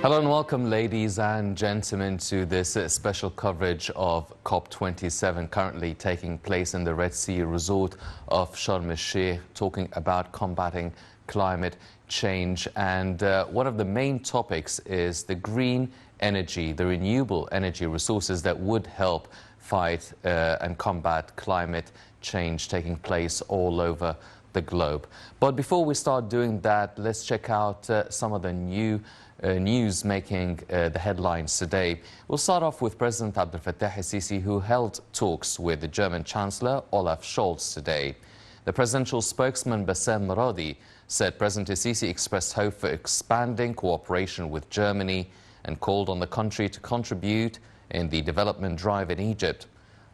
Hello and welcome, ladies and gentlemen, to this special coverage of COP27 currently taking place in the Red Sea resort of Sharm el-Sheikh, talking about combating climate change. And one of the main topics is the green energy, the renewable energy resources that would help fight and combat climate change taking place all over the globe. But before we start doing that, let's check out some of the news making the headlines today. We'll start off with President Abdel Fattah el-Sisi, who held talks with the German Chancellor Olaf Scholz today. The presidential spokesman Bassem Radi said President el-Sisi expressed hope for expanding cooperation with Germany and called on the country to contribute in the development drive in Egypt.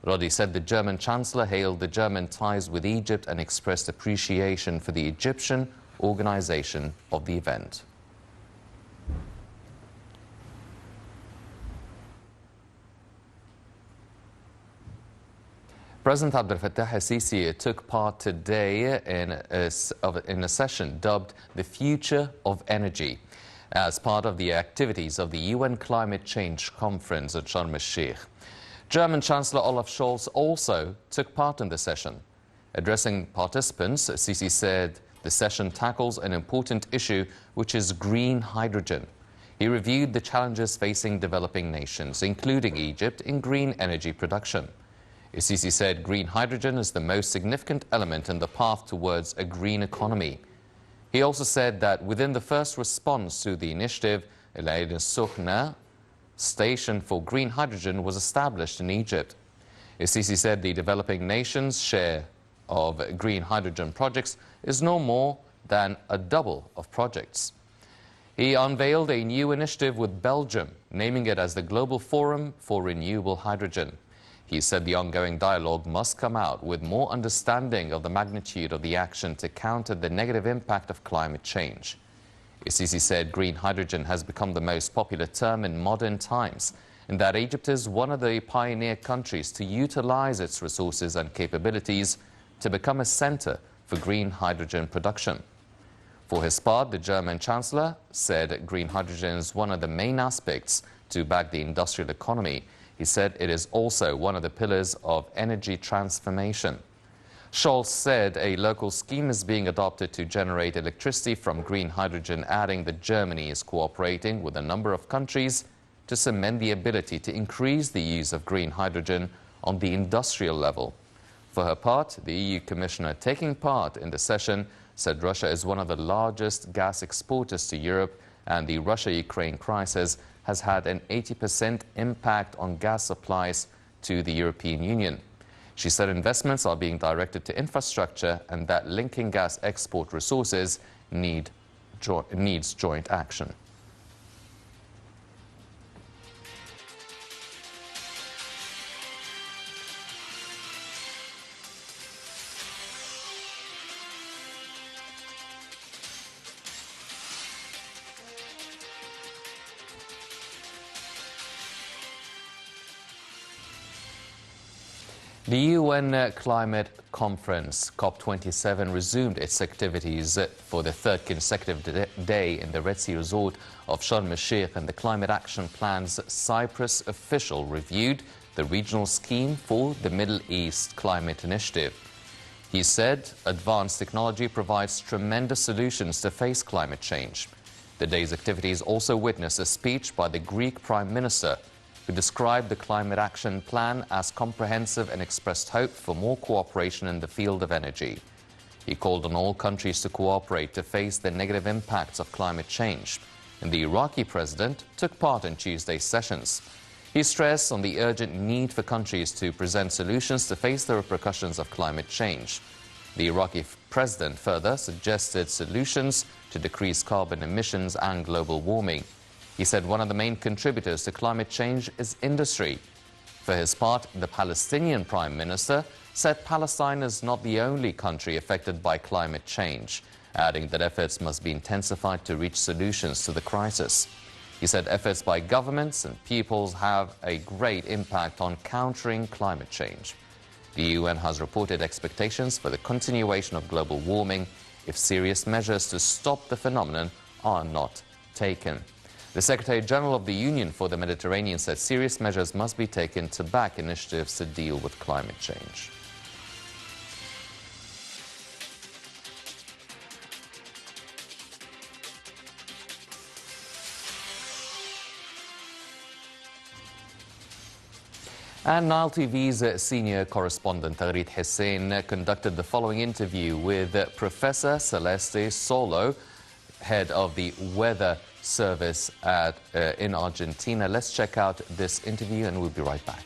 Radi said the German Chancellor hailed the German ties with Egypt and expressed appreciation for the Egyptian organization of the event. President Abdel Fattah el-Sisi took part today in a session dubbed The Future of Energy as part of the activities of the UN Climate Change Conference at Sharm el-Sheikh. German Chancellor Olaf Scholz also took part in the session. Addressing participants, el-Sisi said the session tackles an important issue, which is green hydrogen. He reviewed the challenges facing developing nations, including Egypt, in green energy production. el-Sisi said green hydrogen is the most significant element in the path towards a green economy. He also said that within the first response to the initiative, El Ain al-Sukhna station for green hydrogen was established in Egypt. el-Sisi said the developing nations' share of green hydrogen projects is no more than a double of projects. He unveiled a new initiative with Belgium, naming it as the Global Forum for Renewable Hydrogen. He said the ongoing dialogue must come out with more understanding of the magnitude of the action to counter the negative impact of climate change. el-Sisi said green hydrogen has become the most popular term in modern times, and that Egypt is one of the pioneer countries to utilize its resources and capabilities to become a center for green hydrogen production. For his part, the German Chancellor said green hydrogen is one of the main aspects to back the industrial economy. He said it is also one of the pillars of energy transformation. Scholz said a local scheme is being adopted to generate electricity from green hydrogen, adding that Germany is cooperating with a number of countries to cement the ability to increase the use of green hydrogen on the industrial level. For her part, the EU Commissioner taking part in the session said Russia is one of the largest gas exporters to Europe, and the Russia-Ukraine crisis has had an 80% impact on gas supplies to the European Union. She said investments are being directed to infrastructure and that linking gas export resources needs joint action. The UN Climate Conference, COP27, resumed its activities for the third consecutive day in the Red Sea resort of Sharm el-Sheikh, and the Climate Action Plan's Cyprus official reviewed the regional scheme for the Middle East Climate Initiative. He said advanced technology provides tremendous solutions to face climate change. The day's activities also witnessed a speech by the Greek Prime Minister, who described the Climate Action Plan as comprehensive and expressed hope for more cooperation in the field of energy. He called on all countries to cooperate to face the negative impacts of climate change. And the Iraqi president took part in Tuesday's sessions. He stressed on the urgent need for countries to present solutions to face the repercussions of climate change. The Iraqi president further suggested solutions to decrease carbon emissions and global warming. He said one of the main contributors to climate change is industry. For his part, the Palestinian Prime Minister said Palestine is not the only country affected by climate change, adding that efforts must be intensified to reach solutions to the crisis. He said efforts by governments and peoples have a great impact on countering climate change. The UN has reported expectations for the continuation of global warming if serious measures to stop the phenomenon are not taken. The Secretary General of the Union for the Mediterranean said serious measures must be taken to back initiatives to deal with climate change. And Nile TV's senior correspondent Taghreed Hussein conducted the following interview with Professor Celeste Solo, head of the Weather Service in Argentina. Let's check out this interview and we'll be right back.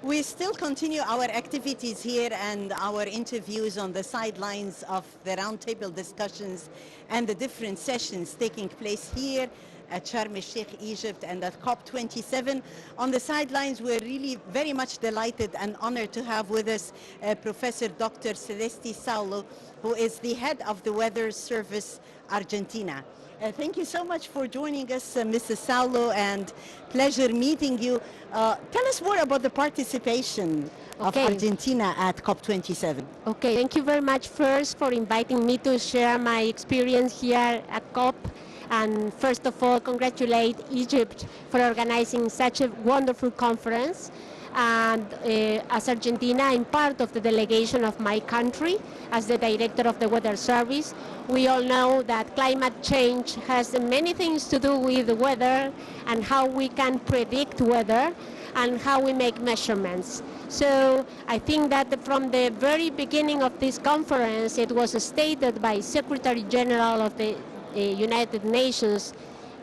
We still continue our activities here and our interviews on the sidelines of the roundtable discussions and the different sessions taking place here at Sharm el-Sheikh, Egypt, and at COP27. On the sidelines, we're really very much delighted and honored to have with us Professor Dr. Celeste Saulo, who is the head of the Weather Service Argentina. Thank you so much for joining us, Mrs. Saulo, and pleasure meeting you. Tell us more about the participation of Argentina at COP27. Okay, thank you very much first for inviting me to share my experience here at COP. And first of all, congratulate Egypt for organizing such a wonderful conference. And as Argentina, I'm part of the delegation of my country as the director of the Weather Service. We all know that climate change has many things to do with the weather and how we can predict weather and how we make measurements. So I think that from the very beginning of this conference, it was stated by Secretary General of the United Nations,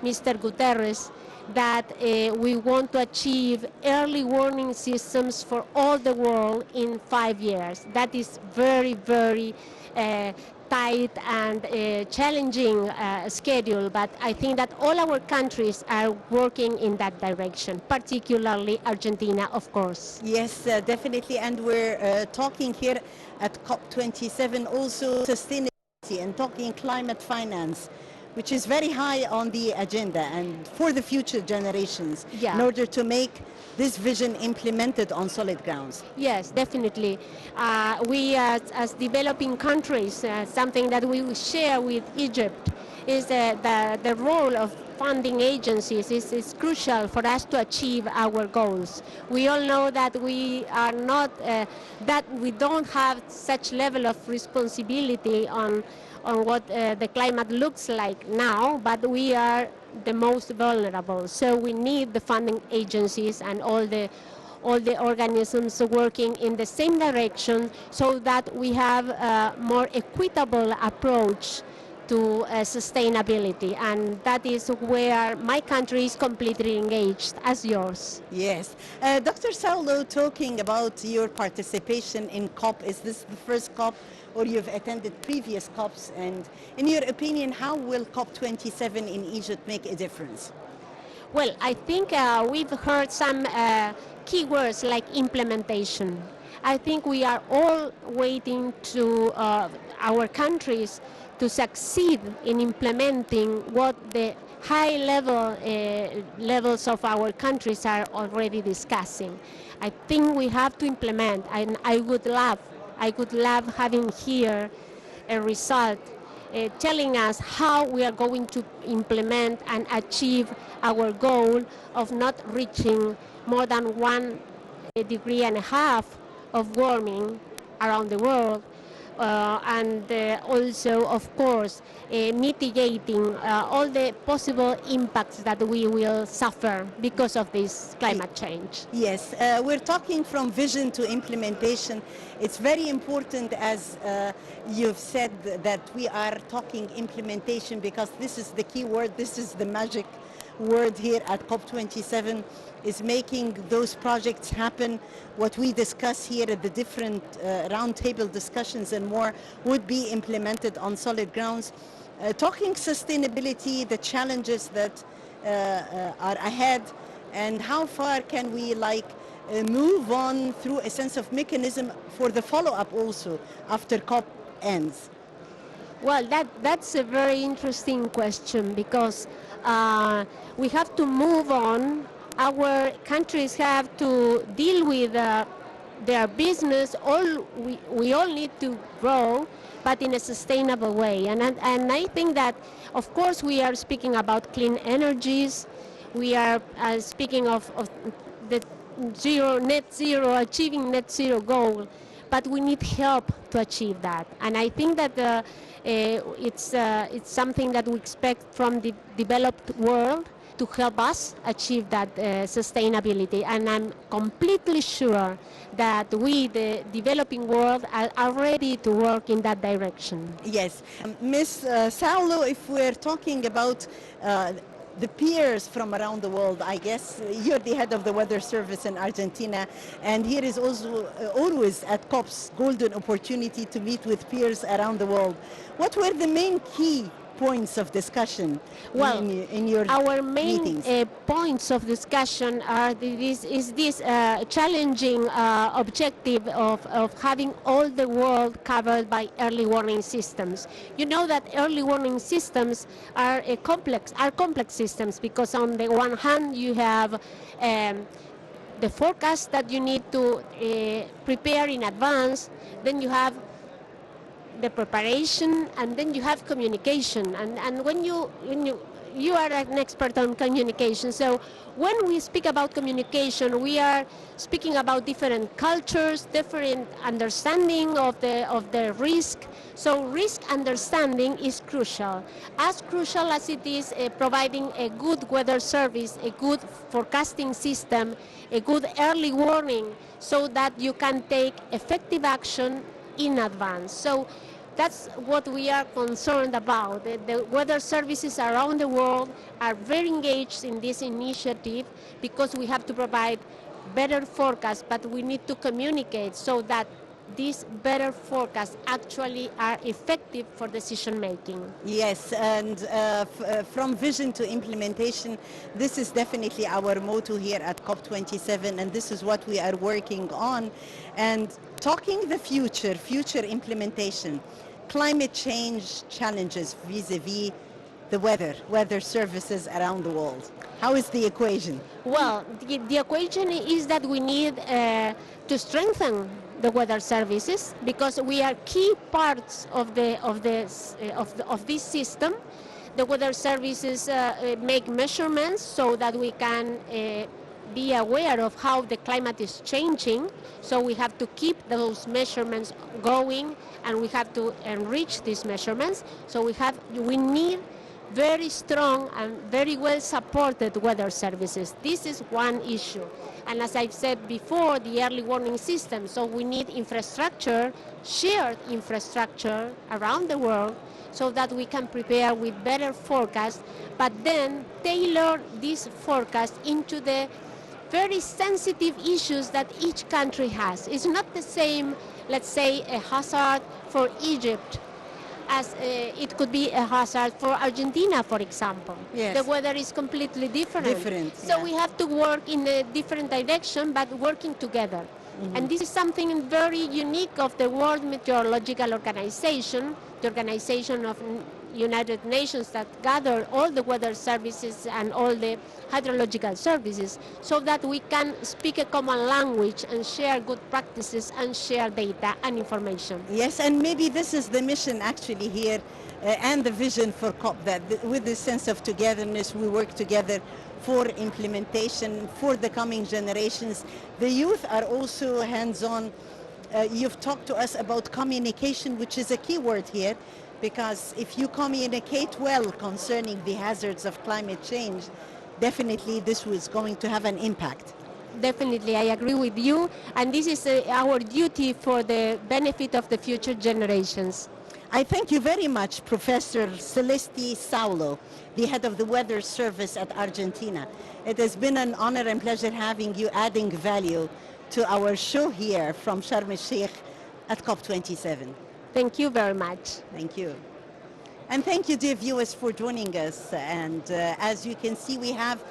Mr. Guterres, that we want to achieve early warning systems for all the world in 5 years. That is very, very tight and challenging schedule, but I think that all our countries are working in that direction, particularly Argentina, of course. Yes, definitely, and we're talking here at COP27 also sustainability and talking climate finance, which is very high on the agenda and for the future generations, in order to make this vision implemented on solid grounds. Yes, definitely. We as developing countries, something that we will share with Egypt is the role of funding agencies is crucial for us to achieve our goals. We all know that we are not, that we don't have such level of responsibility on what the climate looks like now, but we are the most vulnerable. So we need the funding agencies and all the organisms working in the same direction so that we have a more equitable approach to sustainability, and that is where my country is completely engaged, as yours. Yes. Dr. Saulo, talking about your participation in COP, is this the first COP or you've attended previous COPs? And in your opinion, how will COP27 in Egypt make a difference? Well, I think we've heard some key words like implementation. I think we are all waiting to our countries to succeed in implementing what the high levels of our countries are already discussing. I think we have to implement, and I would love having here a result telling us how we are going to implement and achieve our goal of not reaching more than 1.5 degrees of warming around the world. And also, of course, mitigating all the possible impacts that we will suffer because of this climate change. Yes, we're talking from vision to implementation. It's very important, as you've said, that we are talking implementation, because this is the key word, this is the magic word here at COP27, is making those projects happen. What we discuss here at the different roundtable discussions and more would be implemented on solid grounds. Talking sustainability, the challenges that are ahead, and how far can we move on through a sense of mechanism for the follow-up also after COP ends? Well, that's a very interesting question, because we have to move on. Our countries have to deal with their business. We all need to grow, but in a sustainable way. And I think that Of course, we are speaking about clean energies. We are speaking of the net zero, achieving net zero goal, but we need help to achieve that. And I think that it's something that we expect from the developed world to help us achieve that sustainability. And I'm completely sure that we, the developing world, are ready to work in that direction. Yes. Ms. Saulo, if we're talking about the peers from around the world, I guess you're the head of the weather service in Argentina, and here is also always at COP's golden opportunity to meet with peers around the world. What were the main key points of discussion in your our main meetings? points of discussion are this challenging objective of having all the world covered by early warning systems. You know that early warning systems are complex systems, because on the one hand you have the forecast that you need to prepare in advance, then you have the preparation, and then you have communication. And when you are an expert on communication, so when we speak about communication, we are speaking about different cultures, different understanding of the risk. So risk understanding is crucial as it is providing a good weather service, a good forecasting system, a good early warning, so that you can take effective action in advance. So that's what we are concerned about. The weather services around the world are very engaged in this initiative, because we have to provide better forecasts, but we need to communicate so that these better forecasts actually are effective for decision making. Yes, and from vision to implementation, this is definitely our motto here at COP27, and this is what we are working on. And talking the future implementation, climate change challenges vis-a-vis the weather services around the world. How is the equation? Well, the equation is that we need to strengthen the weather services, because we are key parts of this system. The weather services make measurements so that we can be aware of how the climate is changing. So we have to keep those measurements going, and we have to enrich these measurements. So we need very strong and very well supported weather services. This is one issue. And as I've said before, the early warning system. So we need infrastructure, shared infrastructure around the world, so that we can prepare with better forecasts, but then tailor this forecast into the very sensitive issues that each country has. It's not the same, let's say, a hazard for Egypt as it could be a hazard for Argentina, for example. Yes. The weather is completely different. So yeah. we have to work in a different direction, but working together. Mm-hmm. And this is something very unique of the World Meteorological Organization, the organization of United Nations that gather all the weather services and all the hydrological services, so that we can speak a common language and share good practices and share data and information. Yes, and maybe this is the mission actually here and the vision for COP, that with this sense of togetherness we work together for implementation for the coming generations. The youth are also hands-on. You've talked to us about communication, which is a key word here, because if you communicate well concerning the hazards of climate change, definitely this was going to have an impact. Definitely, I agree with you, and this is our duty for the benefit of the future generations. I thank you very much, Professor Celeste Saulo, the head of the Weather Service at Argentina. It has been an honor and pleasure having you, adding value to our show here from Sharm el-Sheikh at COP27. Thank you very much. Thank you. And thank you, dear viewers, for joining us. And as you can see, we have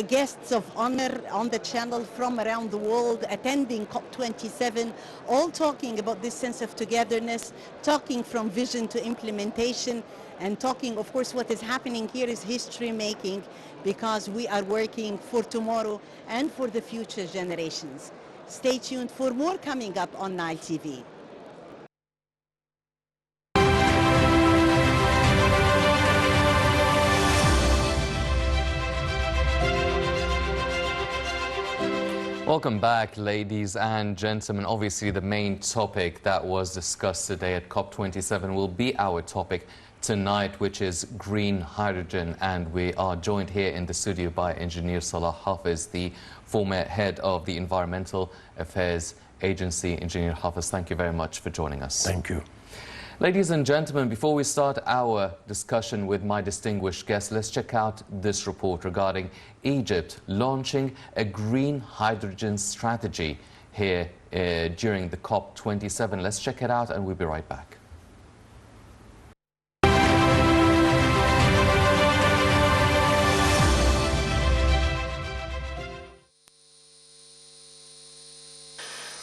guests of honor on the channel from around the world attending COP27, all talking about this sense of togetherness, talking from vision to implementation, and talking, of course, what is happening here is history making, because we are working for tomorrow and for the future generations. Stay tuned for more coming up on Nile TV. Welcome back, ladies and gentlemen. Obviously, the main topic that was discussed today at COP27 will be our topic tonight, which is green hydrogen. And we are joined here in the studio by Engineer Salah Hafez, the former head of the Environmental Affairs Agency. Engineer Hafez, thank you very much for joining us. Thank you. Ladies and gentlemen, before we start our discussion with my distinguished guests, let's check out this report regarding Egypt launching a green hydrogen strategy here during the COP27. Let's check it out and we'll be right back.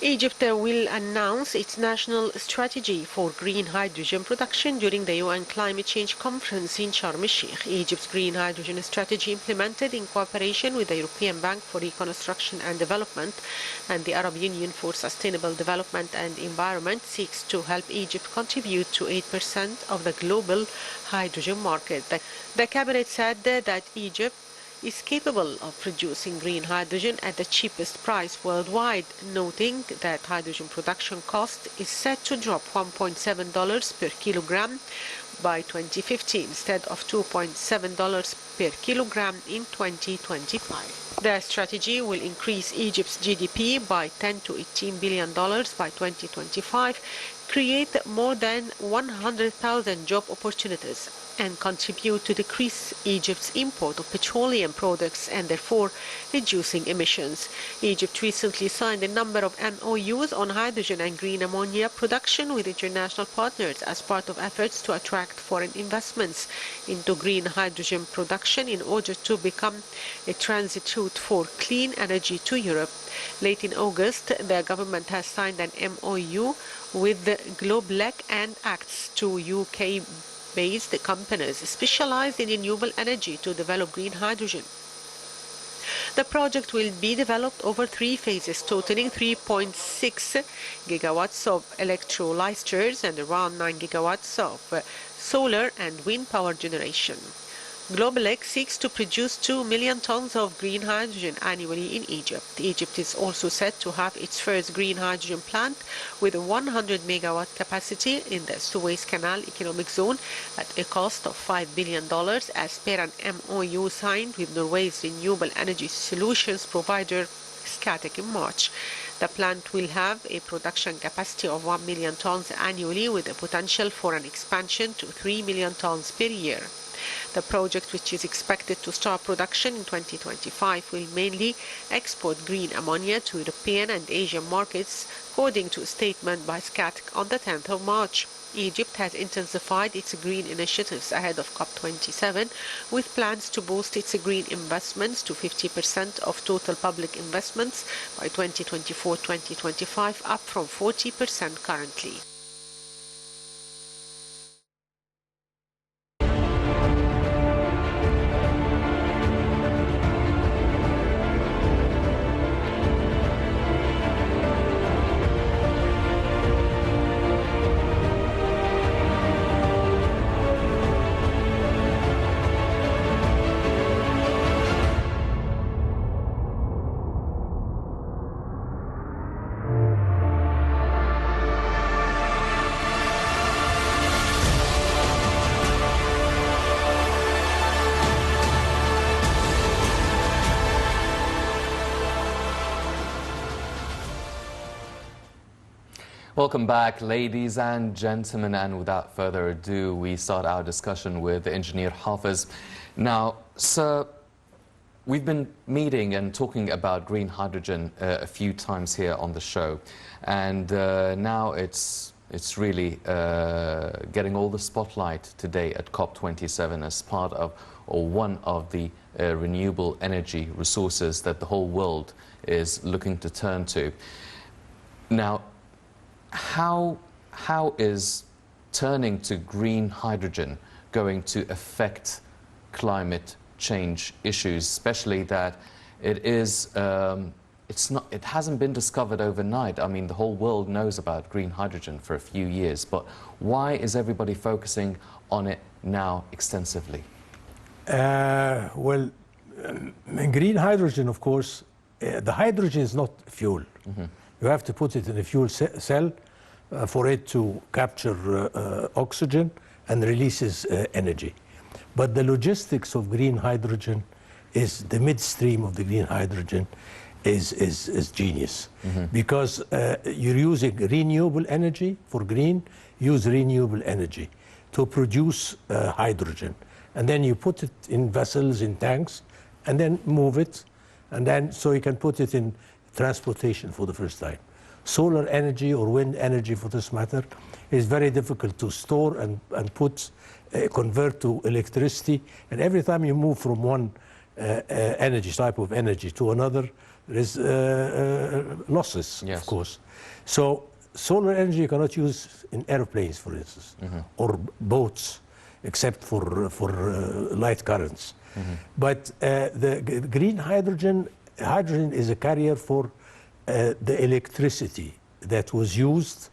Egypt will announce its national strategy for green hydrogen production during the UN Climate Change Conference in Sharm el-Sheikh. Egypt's green hydrogen strategy, implemented in cooperation with the European Bank for Reconstruction and Development and the Arab Union for Sustainable Development and Environment, seeks to help Egypt contribute to 8% of the global hydrogen market. The cabinet said that Egypt is capable of producing green hydrogen at the cheapest price worldwide, noting that hydrogen production cost is set to drop $1.7 per kilogram by 2050 instead of $2.7 per kilogram in 2025. The strategy will increase Egypt's GDP by $10 to $18 billion by 2025, create more than 100,000 job opportunities, and contribute to decrease Egypt's import of petroleum products and therefore reducing emissions. Egypt recently signed a number of MOUs on hydrogen and green ammonia production with international partners as part of efforts to attract foreign investments into green hydrogen production in order to become a transit route for clean energy to Europe. Late in August, the government has signed an MOU with Globelec and acts to UK-based companies specialized in renewable energy to develop green hydrogen. The project will be developed over 3 phases, totaling 3.6 gigawatts of electrolyzers and around 9 gigawatts of solar and wind power generation. Globelec seeks to produce 2 million tons of green hydrogen annually in Egypt. Egypt is also set to have its first green hydrogen plant with a 100 megawatt capacity in the Suez Canal economic zone at a cost of $5 billion as per an MOU signed with Norway's renewable energy solutions provider Scatec in March. The plant will have a production capacity of 1 million tons annually with a potential for an expansion to 3 million tons per year. The project, which is expected to start production in 2025, will mainly export green ammonia to European and Asian markets, according to a statement by Scatec on the 10th of March. Egypt has intensified its green initiatives ahead of COP27, with plans to boost its green investments to 50% of total public investments by 2024-2025, up from 40% currently. Welcome back, ladies and gentlemen, and without further ado, we start our discussion with Engineer Hafez. Now, sir, we've been meeting and talking about green hydrogen a few times here on the show, and now it's really getting all the spotlight today at COP27 as part of, or one of the renewable energy resources that the whole world is looking to turn to. Now, how is turning to green hydrogen going to affect climate change issues, especially that it hasn't been discovered overnight? I mean, the whole world knows about green hydrogen for a few years, but why is everybody focusing on it now extensively? Well, green hydrogen, of course, the hydrogen is not fuel. You have to put it in a fuel cell for it to capture oxygen and releases energy. But the logistics of green hydrogen is the midstream of the green hydrogen is genius. Because you're using renewable energy for green, use renewable energy to produce hydrogen. And then you put it in vessels, in tanks, and then move it. And then so you can put it in transportation for the first time. Solar energy or wind energy, for this matter, is very difficult to store and convert to electricity. And every time you move from one type of energy to another, there is losses, of course. So solar energy you cannot use in airplanes, for instance, or boats, except for light currents. But the green hydrogen is a carrier for the electricity that was used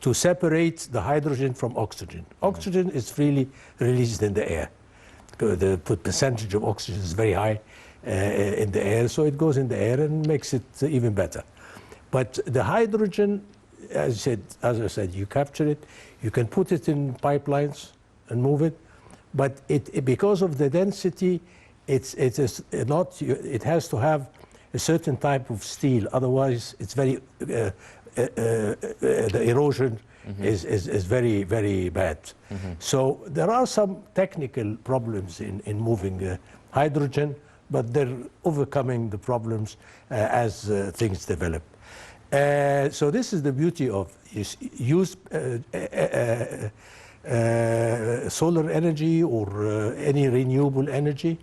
to separate the hydrogen from oxygen. Oxygen is freely released in the air. The percentage of oxygen is very high in the air, so it goes in the air and makes it even better. But the hydrogen, as I said, you capture it, you can put it in pipelines and move it, but because of the density, it has to have a certain type of steel, otherwise it's very the erosion is very, very bad. So there are some technical problems in moving hydrogen, but they're overcoming the problems as things develop. So this is the beauty of use solar energy or any renewable energy,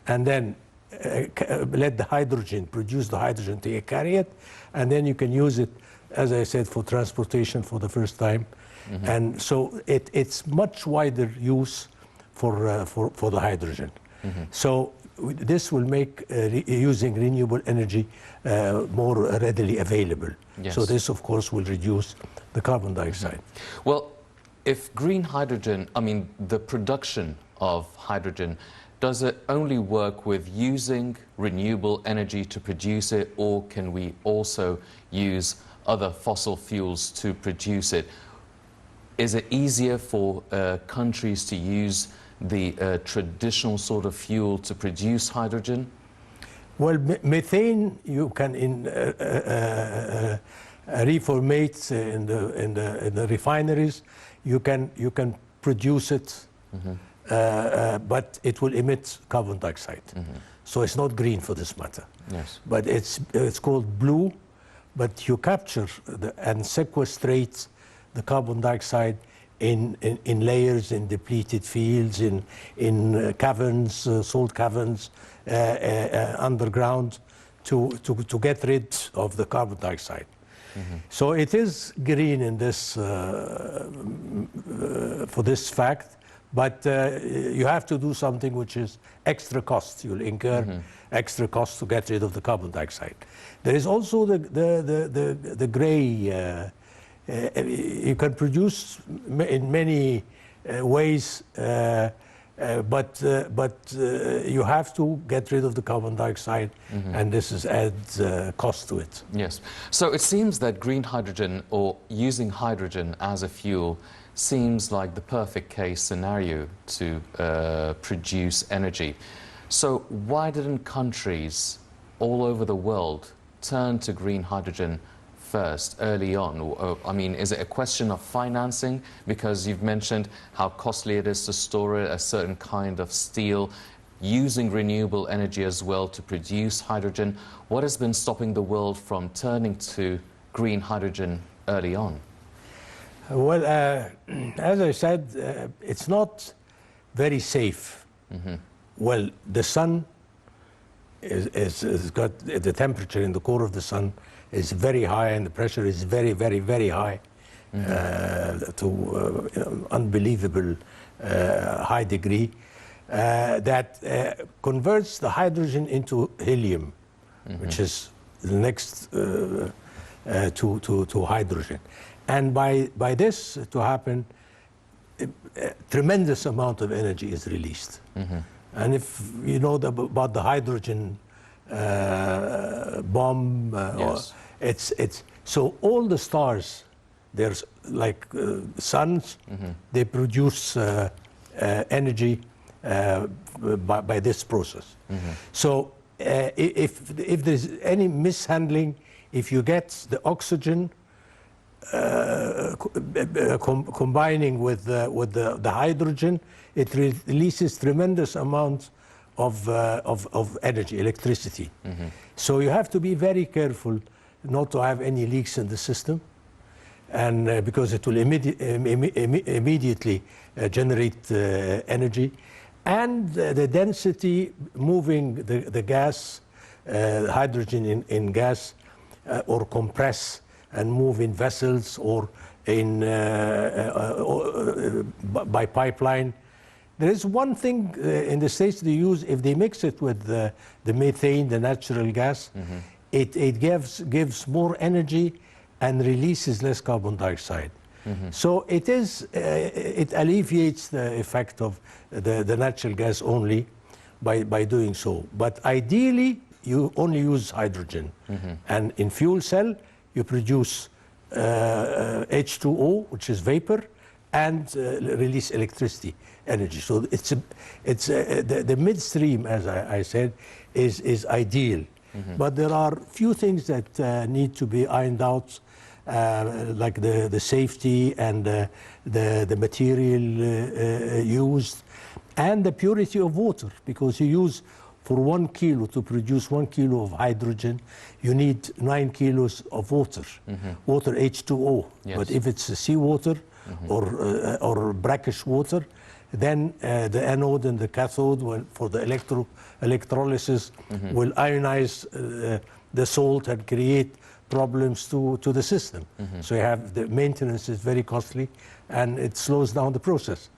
and then let the hydrogen, produce the hydrogen to carry it, and then you can use it, as I said, for transportation for the first time. And so it's much wider use for the hydrogen. So this will make using renewable energy more readily available. So this, of course, will reduce the carbon dioxide. Well, if green hydrogen, I mean, the production of hydrogen, does it only work with using renewable energy to produce it, or can we also use other fossil fuels to produce it? Is it easier for countries to use the traditional sort of fuel to produce hydrogen? Well, methane you can reformate in the refineries. You can produce it, but it will emit carbon dioxide. So it's not green for this matter. But it's called blue. But you capture and sequestrate the carbon dioxide in layers, in depleted fields, in caverns, salt caverns, underground, to get rid of the carbon dioxide. So it is green in this for this fact, but you have to do something which is extra cost. You'll incur extra cost to get rid of the carbon dioxide. There is also the gray. You can produce in many ways, but you have to get rid of the carbon dioxide, and this adds cost to it. Yes. So it seems that green hydrogen, or using hydrogen as a fuel, seems like the perfect case scenario to produce energy. So why didn't countries all over the world turn to green hydrogen first, early on? I mean, is it a question of financing? Because you've mentioned how costly it is to store it, a certain kind of steel, using renewable energy as well to produce hydrogen. What has been stopping the world from turning to green hydrogen early on? Well, as I said, it's not very safe. Well, the sun is got the temperature in the core of the sun is very high, and the pressure is very, very, very high, to unbelievable high degree, that converts the hydrogen into helium, which is the next to hydrogen. And by this to happen, a tremendous amount of energy is released. And if you know about the hydrogen bomb. Yes. It's so all the stars, there's like suns, they produce energy by this process. So if there's any mishandling, if you get the oxygen combining with the hydrogen, it releases tremendous amounts of energy, electricity. So you have to be very careful not to have any leaks in the system, and because it will immediately generate energy, and the density moving the gas, hydrogen in gas, or compress and move in vessels or in by pipeline. There is one thing in the States they use, if they mix it with the methane, the natural gas, it gives more energy and releases less carbon dioxide. So it alleviates the effect of the natural gas only by doing so. But ideally, you only use hydrogen. And in fuel cell, you produce H2O, which is vapor, and release electricity energy. So the midstream, as I said, is ideal. But there are few things that need to be ironed out, like the safety and the material used, and the purity of water, because you use, for 1 kilo to produce 1 kilo of hydrogen, you need 9 kilos of water, water H2O. Yes. But if it's seawater or brackish water, then the anode and the cathode for the electrolysis will ionize the salt and create problems to the system. So you have the maintenance is very costly, and it slows down the process.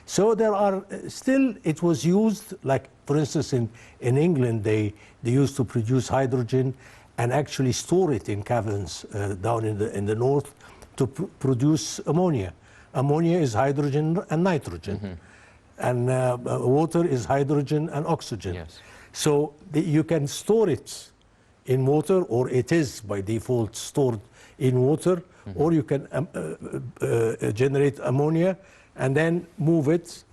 So there are still, it was used, like for instance in England, they used to produce hydrogen and actually store it in caverns down in the north to produce ammonia. Ammonia is hydrogen and nitrogen. And water is hydrogen and oxygen. Yes. So you can store it in water, or it is by default stored in water, or you can generate ammonia and then move it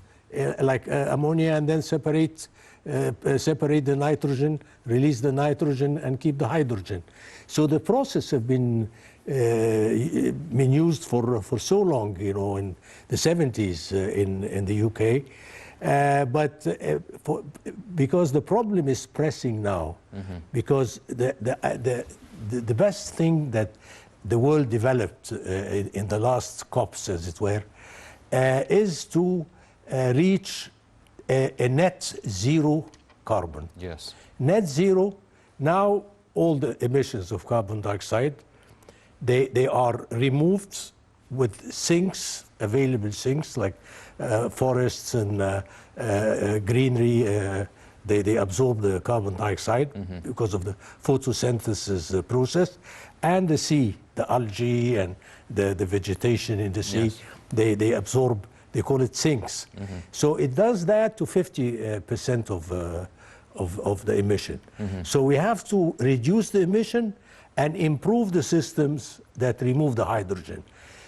like ammonia, and then separate the nitrogen, release the nitrogen, and keep the hydrogen. So the process has been used for so long, you know, in the 70s in the UK. But because the problem is pressing now, because the best thing that the world developed in the last COPs, as it were, is to reach a net zero carbon. Yes. Net zero, now all the emissions of carbon dioxide, they are removed with sinks, available sinks like forests and greenery. They absorb the carbon dioxide because of the photosynthesis process, and the sea, the algae and the vegetation in the sea, Yes. they absorb. They call it sinks. So it does that to 50% of the emission. So we have to reduce the emission and improve the systems that remove the hydrogen.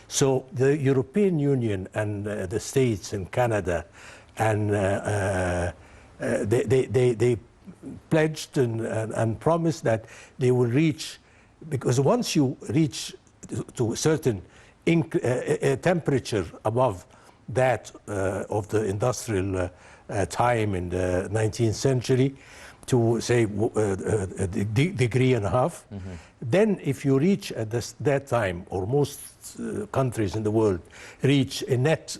So the European Union and the States and Canada, and they pledged and promised that they will reach, because once you reach to a certain temperature above that of the industrial time in the 19th century, to say a degree and a half, then if you reach at that time, or most countries in the world reach a net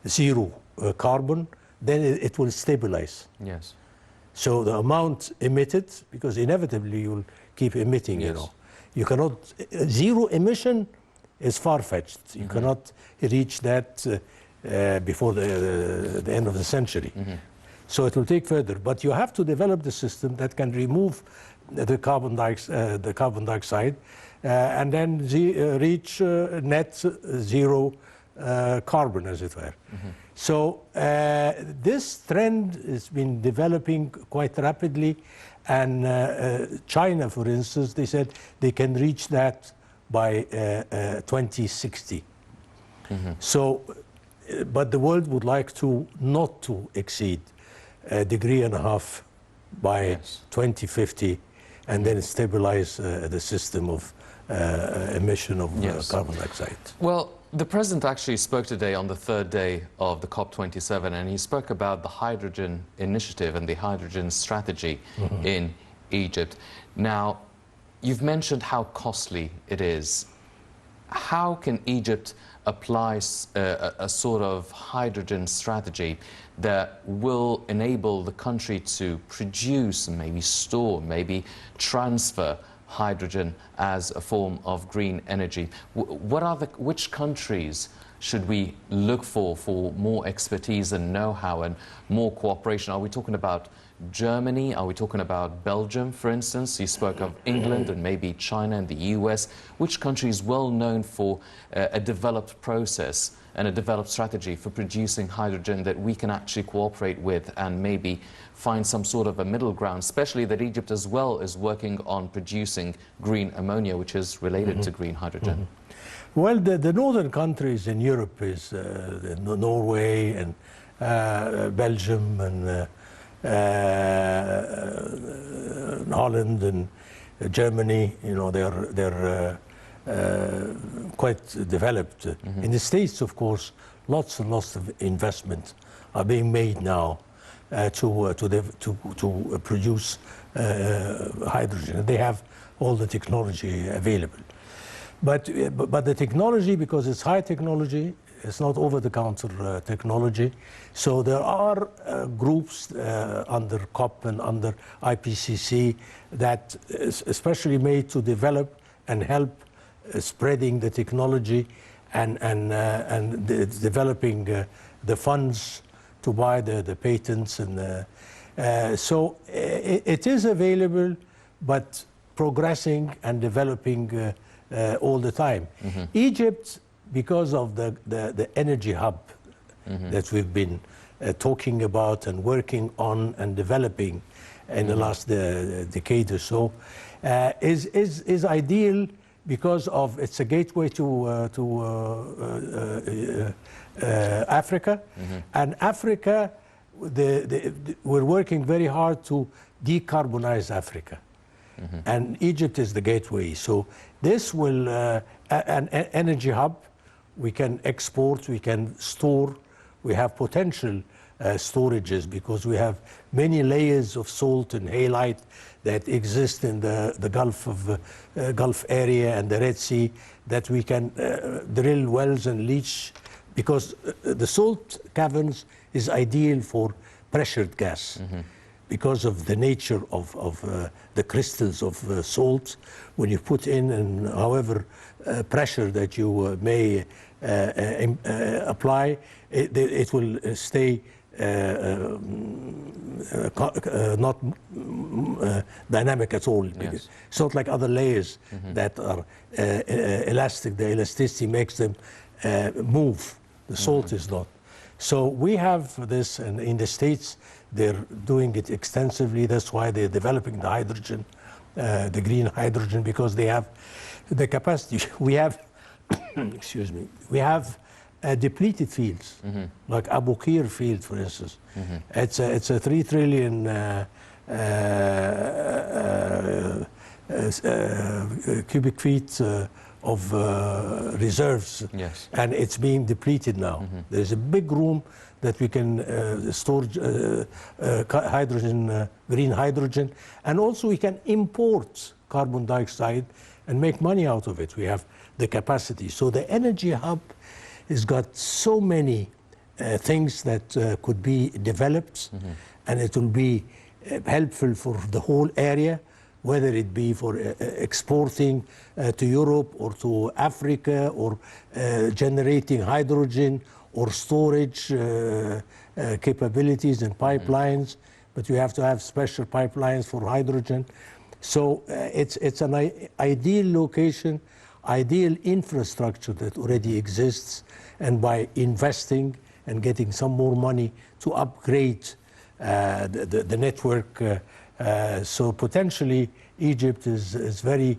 zero carbon, then it will stabilize. Yes. So the amount emitted, because inevitably you'll keep emitting, you Yes. know. You cannot, zero emission is far-fetched. You cannot reach that before the end of the century. So it will take further, but you have to develop the system that can remove the carbon dioxide and then reach net zero carbon, as it were. So this trend has been developing quite rapidly, and China, for instance, they said they can reach that by 2060. So, but the world would like to not to exceed 1.5 degrees by 2050, and then stabilize the system of emission of carbon dioxide. Well, the President actually spoke today on the third day of the COP27, and he spoke about the hydrogen initiative and the hydrogen strategy in Egypt. Now, you've mentioned how costly it is. How can Egypt apply a sort of hydrogen strategy that will enable the country to produce, maybe store, maybe transfer hydrogen as a form of green energy? Which countries should we look for more expertise and know-how and more cooperation? Are we talking about Germany? Are we talking about Belgium, for instance? You spoke of England and maybe China and the US. Which country is well known for a developed process and a developed strategy for producing hydrogen that we can actually cooperate with and maybe find some sort of a middle ground, especially that Egypt as well is working on producing green ammonia, which is related to green hydrogen? Well, the northern countries in Europe is Norway and Belgium and Holland and Germany. You know, they're quite developed. In the States, of course, lots and lots of investment are being made now to produce hydrogen. They have all the technology available. But the technology, because it's high technology, it's not over-the-counter technology. So there are groups under COP and under IPCC that is especially made to develop and help spreading the technology and developing the funds to buy the patents. And so it is available, but progressing and developing all the time. Egypt, because of the energy hub that we've been talking about and working on and developing in the last decade or so, is ideal because of it's a gateway to Africa. And Africa, we're working very hard to decarbonize Africa. And Egypt is the gateway. So this will, an energy hub, we can export, we can store, we have potential storages because we have many layers of salt and halite that exist in the Gulf area and the Red Sea that we can drill wells and leach, because the salt caverns is ideal for pressured gas. Because of the nature of the crystals of salt, when you put in, and however pressure that you may apply, it will stay not dynamic at all. Yes. It's not like other layers that are elastic. The elasticity makes them move. The salt is not. So we have this, and in the States, they're doing it extensively. That's why they're developing the hydrogen, the green hydrogen, because they have the capacity. We have, excuse me, we have depleted fields, like Abu Qir field, for instance. It's a 3 trillion cubic feet of reserves, and it's being depleted now. There's a big room that we can store hydrogen, green hydrogen, and also we can import carbon dioxide and make money out of it. We have the capacity. So the energy hub has got so many things that could be developed, and it will be helpful for the whole area, whether it be for exporting to Europe or to Africa, or generating hydrogen, or storage capabilities and pipelines. But you have to have special pipelines for hydrogen. So it's an ideal location. ideal infrastructure that already exists, and by investing and getting some more money to upgrade the network. So potentially Egypt is very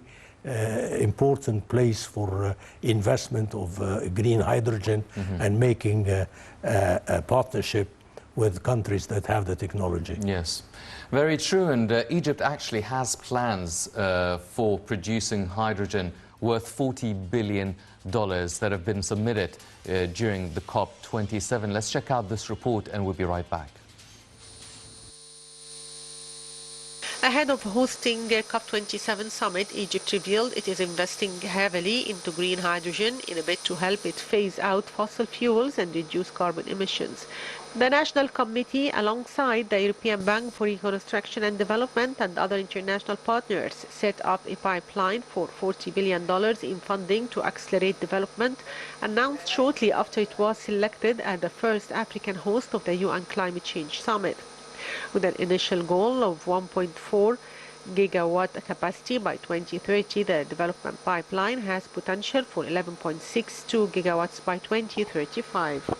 important place for investment of green hydrogen and making a partnership with countries that have the technology. Yes, very true. And Egypt actually has plans for producing hydrogen worth $40 billion that have been submitted during the COP27. Let's check out this report and we'll be right back. Ahead of hosting the COP27 summit, Egypt revealed it is investing heavily into green hydrogen in a bid to help it phase out fossil fuels and reduce carbon emissions. The National Committee, alongside the European Bank for Reconstruction and Development and other international partners, set up a pipeline for $40 billion in funding to accelerate development, announced shortly after it was selected as the first African host of the UN Climate Change Summit. With an initial goal of 1.4 gigawatt capacity by 2030, the development pipeline has potential for 11.62 gigawatts by 2035.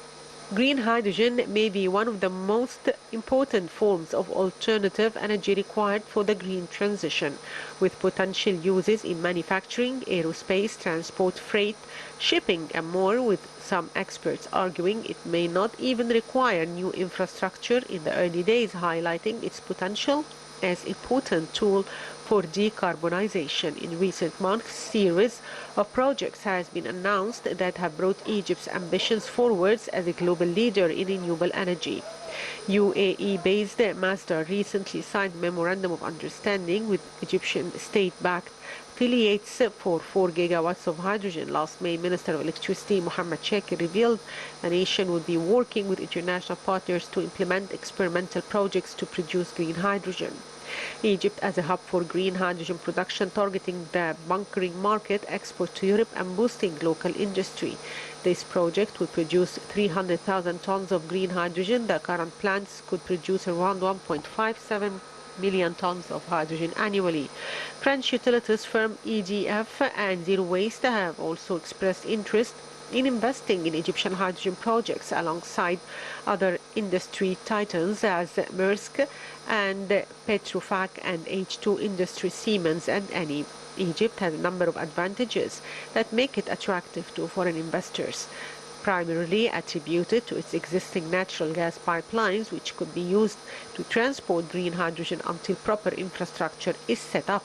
Green hydrogen may be one of the most important forms of alternative energy required for the green transition, with potential uses in manufacturing, aerospace, transport, freight, shipping and more, with some experts arguing it may not even require new infrastructure in the early days, highlighting its potential as a potent tool for decarbonization. In recent months, a series of projects has been announced that have brought Egypt's ambitions forwards as a global leader in renewable energy. UAE-based Masdar recently signed a memorandum of understanding with Egyptian state-backed affiliates for 4 gigawatts of hydrogen. Last May, Minister of Electricity Mohammed Shakir revealed the nation would be working with international partners to implement experimental projects to produce green hydrogen. Egypt as a hub for green hydrogen production, targeting the bunkering market, export to Europe and boosting local industry. This project would produce 300,000 tons of green hydrogen. The current plants could produce around 1.57 million tons of hydrogen annually. French utilities firm EDF and Zero Waste have also expressed interest in investing in Egyptian hydrogen projects alongside other industry titans as Maersk and Petrofac and H2 Industry, Siemens and Eni. Egypt has a number of advantages that make it attractive to foreign investors, primarily attributed to its existing natural gas pipelines, which could be used to transport green hydrogen until proper infrastructure is set up.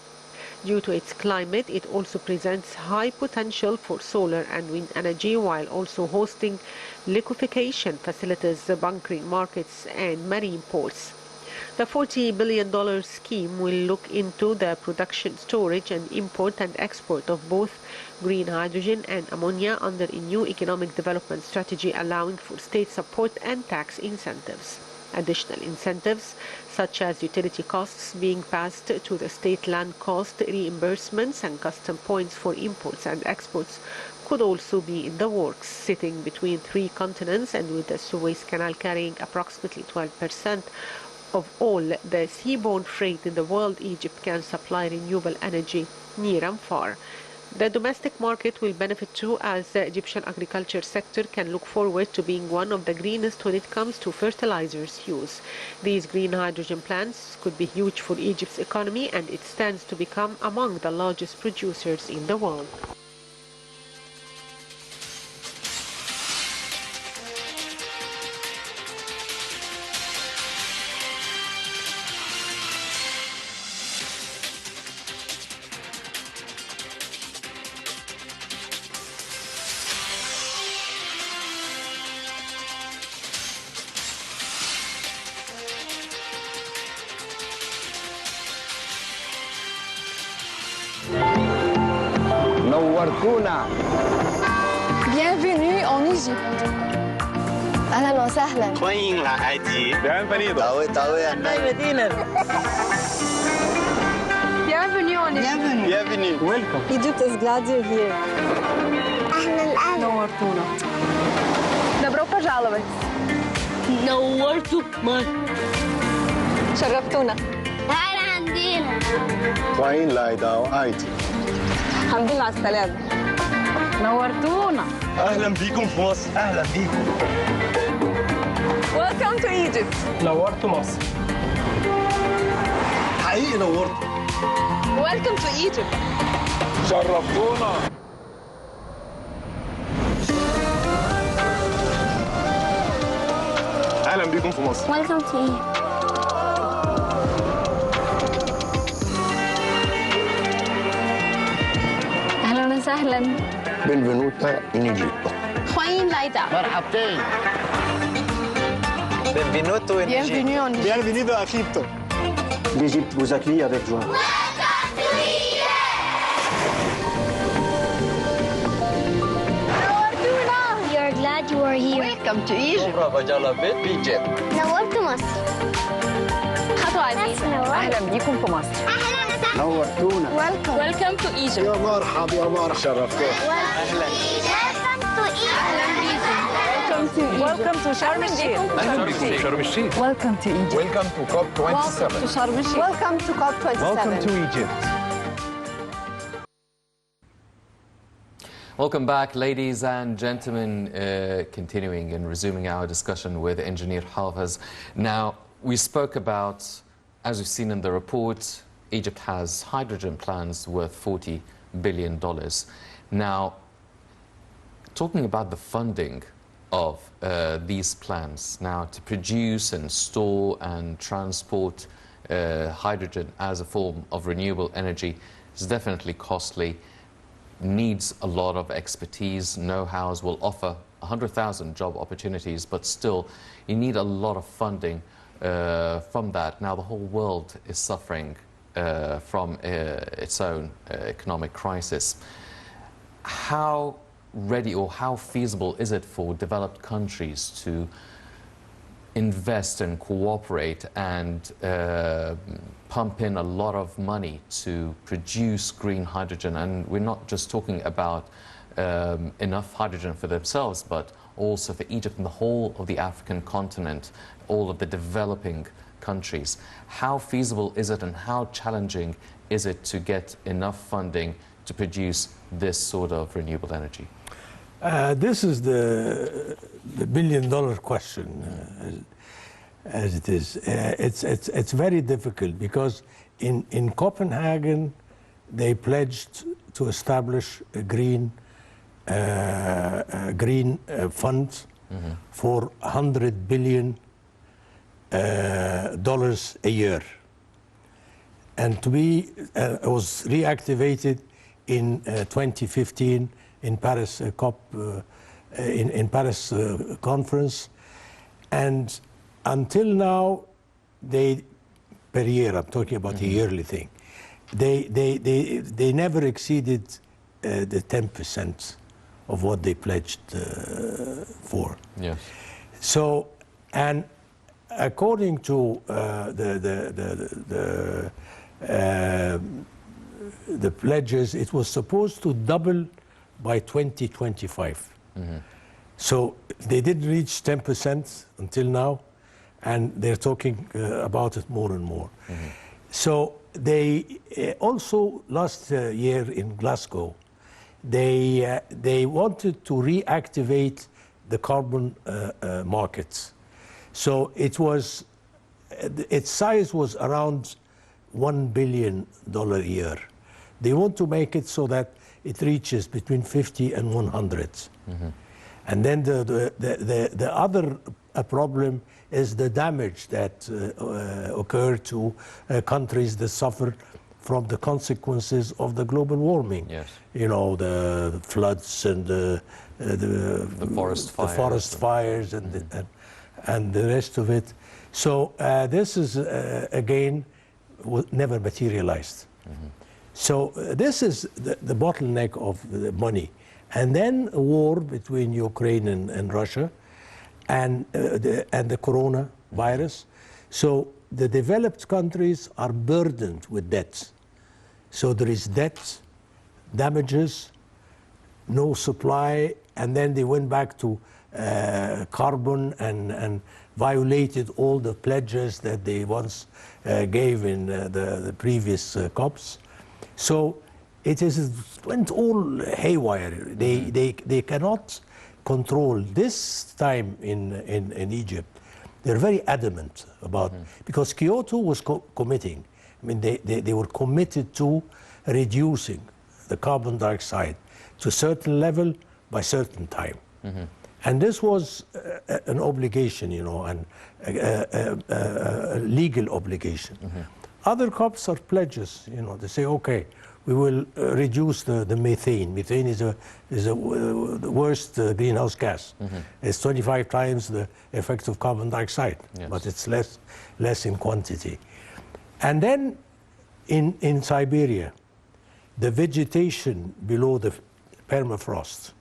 Due to its climate, it also presents high potential for solar and wind energy, while also hosting liquefaction facilities, bunkering markets and marine ports. The $40 billion scheme will look into the production, storage and import and export of both green hydrogen and ammonia under a new economic development strategy, allowing for state support and tax incentives. Additional incentives, such as utility costs being passed to the state, land cost reimbursements and custom points for imports and exports, could also be in the works. Sitting between 3 continents and with the Suez Canal carrying approximately 12% of all the seaborne freight in the world, Egypt can supply renewable energy near and far. The domestic market will benefit too, as the Egyptian agriculture sector can look forward to being one of the greenest when it comes to fertilizers use. These green hydrogen plants could be huge for Egypt's economy, and it stands to become among the largest producers in the world. نورتونا. Bienvenue en Égypte. أهلا وسهلا. 欢迎来埃及。Bienvenue en Égypte. Bienvenue. Welcome. Egypt is glad you're here. أهلا. نورتونا. Добро пожаловать. نورتونا. شرفتونا. تعال عندنا. 欢迎来到埃及。الحمد لله على السلامة. نورتونا. اهلا بيكم في مصر. اهلا بيكم. Welcome to Egypt. نورتوا مصر. حقيقي نورتوا. Welcome to Egypt. شرفتونا. اهلا بيكم في مصر. Welcome to Egypt. أهلا وسهلا. Benvenuta in Egitto. 欢迎来到 مرحبتين. Benvenuto in Egitto. Bienvenido a Egipto. L'Égypte vous accueille avec joie. We are glad you are here. Welcome to Egypt. Egypt. نورت مصر. خطوة عزيزة. أهلا بيكم في مصر. نورتونا. Welcome to Egypt. يا مرحب يا مرحب. شرفتونا. Welcome to Sharm el-Sheikh. اهلا بكم شرم الشيخ. Welcome to Egypt. Welcome to COP27. To Sharm el-Sheikh. Welcome to COP27. Welcome to Egypt. Welcome back, ladies and gentlemen. Continuing and resuming our discussion with Engineer Hafez. Now, we spoke about, as we've seen in the report, Egypt has hydrogen plans worth $40 billion. Now, talking about the funding of these plans, now to produce and store and transport hydrogen as a form of renewable energy is definitely costly, needs a lot of expertise, know-hows, will offer 100,000 job opportunities, but still you need a lot of funding from that. Now the whole world is suffering from its own economic crisis. How ready or how feasible is it for developed countries to invest and cooperate and pump in a lot of money to produce green hydrogen? And we're not just talking about enough hydrogen for themselves, but also for Egypt and the whole of the African continent, all of the developing countries. How feasible is it and how challenging is it to get enough funding to produce this sort of renewable energy? This is the billion-dollar question, as it is. It's very difficult because in Copenhagen they pledged to establish a green fund for $100 billion a year, and to be was reactivated in 2015 in Paris COP in Paris conference, and until now they per year, I'm talking about a yearly thing, they never exceeded the 10% of what they pledged for. Yes. So, and according to the pledges, it was supposed to double by 2025. So they didn't reach 10% until now, and they're talking about it more and more. So they also last year in Glasgow, they wanted to reactivate the carbon markets. So it was, its size was around $1 billion a year. They want to make it so that it reaches between 50 and 100. And then the other problem is the damage that occurred to countries that suffer from the consequences of the global warming. Yes. You know, the floods and the forest fires and the rest of it. So this is, again, never materialized. So this is the bottleneck of the money. And then a war between Ukraine and Russia and the coronavirus. So the developed countries are burdened with debts. So there is debt, damages, no supply, and then they went back to carbon and violated all the pledges that they once gave in the previous COPs. So went all haywire. They cannot control. This time in Egypt, they're very adamant about, because Kyoto was committing. I mean, they were committed to reducing the carbon dioxide to a certain level by certain time. And this was an obligation, you know, and a legal obligation. Other COPs are pledges, you know, they say, okay, we will reduce the methane. Methane is the worst greenhouse gas. It's 25 times the effect of carbon dioxide, but it's less in quantity. And then in Siberia, the vegetation below the permafrost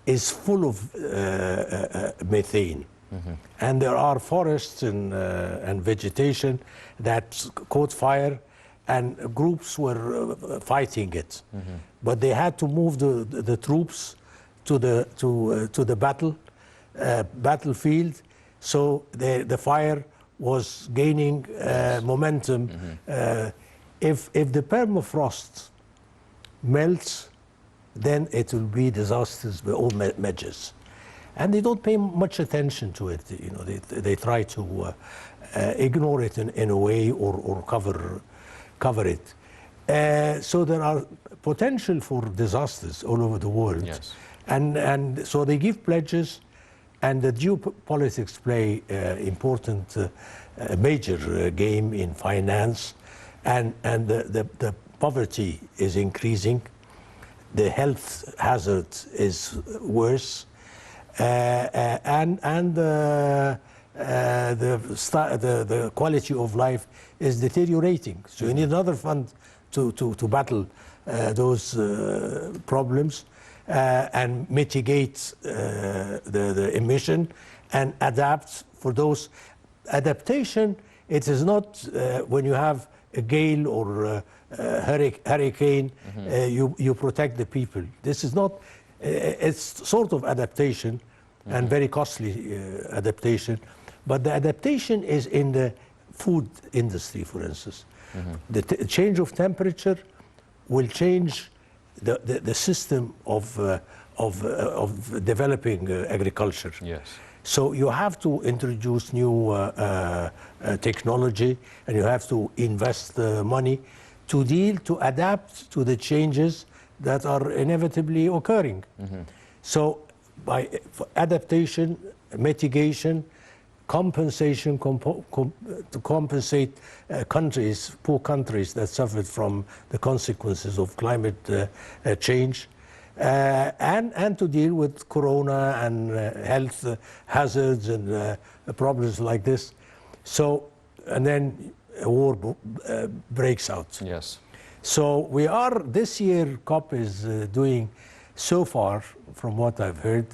is full of methane. And there are forests and vegetation that caught fire, and groups were fighting it. But they had to move the troops to the battlefield, so the fire was gaining momentum. If the permafrost melts, then it will be disasters by all measures. And they don't pay much attention to it. You know, they try to ignore it in a way or cover it. So there are potential for disasters all over the world. And so they give pledges, and the geopolitics play important, major game in finance, and the poverty is increasing. The health hazard is worse, and the quality of life is deteriorating. So you need another fund to battle those problems and mitigate the emission and adapt for those. Adaptation, it is not when you have a gale or hurricane, you protect the people. This is not, it's sort of adaptation and very costly adaptation, but the adaptation is in the food industry, for instance. The change of temperature will change the system of developing agriculture. So you have to introduce new technology, and you have to invest money to adapt to the changes that are inevitably occurring. So by adaptation, mitigation, compensation, to compensate countries, poor countries that suffered from the consequences of climate change, and to deal with corona and health hazards and problems like this. So, and then a war breaks out. So we are, this year COP is doing, so far, from what I've heard,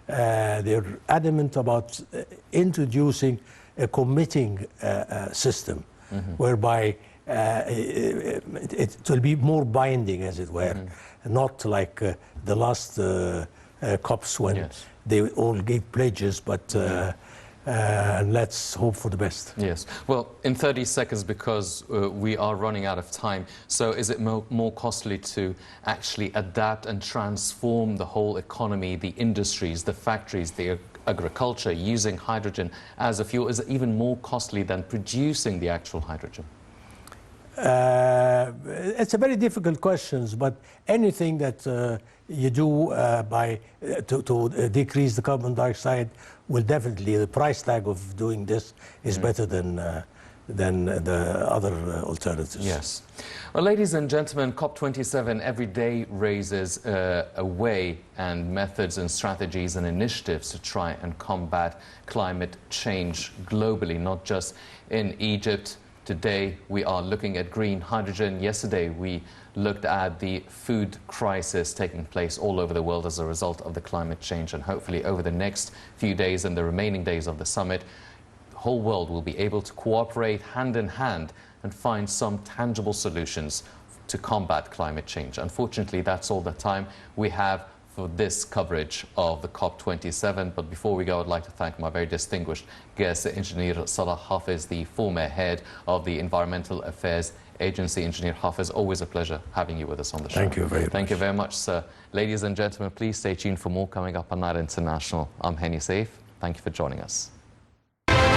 they're adamant about introducing a committing system, whereby it will be more binding, as it were, not like the last COPs when they all gave pledges, but and let's hope for the best. Well, in 30 seconds, because we are running out of time, so is it more costly to actually adapt and transform the whole economy, the industries, the factories, the agriculture, using hydrogen as a fuel? Is it even more costly than producing the actual hydrogen? It's a very difficult question, but anything that you do to decrease the carbon dioxide will definitely, the price tag of doing this is better than the other alternatives. Well, ladies and gentlemen, COP27 every day raises a way and methods and strategies and initiatives to try and combat climate change globally, not just in Egypt. Today, we are looking at green hydrogen. Yesterday, we looked at the food crisis taking place all over the world as a result of the climate change. And hopefully, over the next few days and the remaining days of the summit, the whole world will be able to cooperate hand in hand and find some tangible solutions to combat climate change. Unfortunately, that's all the time we have for this coverage of the COP27. But before we go, I'd like to thank my very distinguished guest, Engineer Salah Hafez, the former head of the Environmental Affairs Agency. Engineer Hafez, always a pleasure having you with us on the show. Thank you very much. Thank you very much, sir. Ladies and gentlemen, please stay tuned for more coming up on Night International. I'm Henny Saif. Thank you for joining us.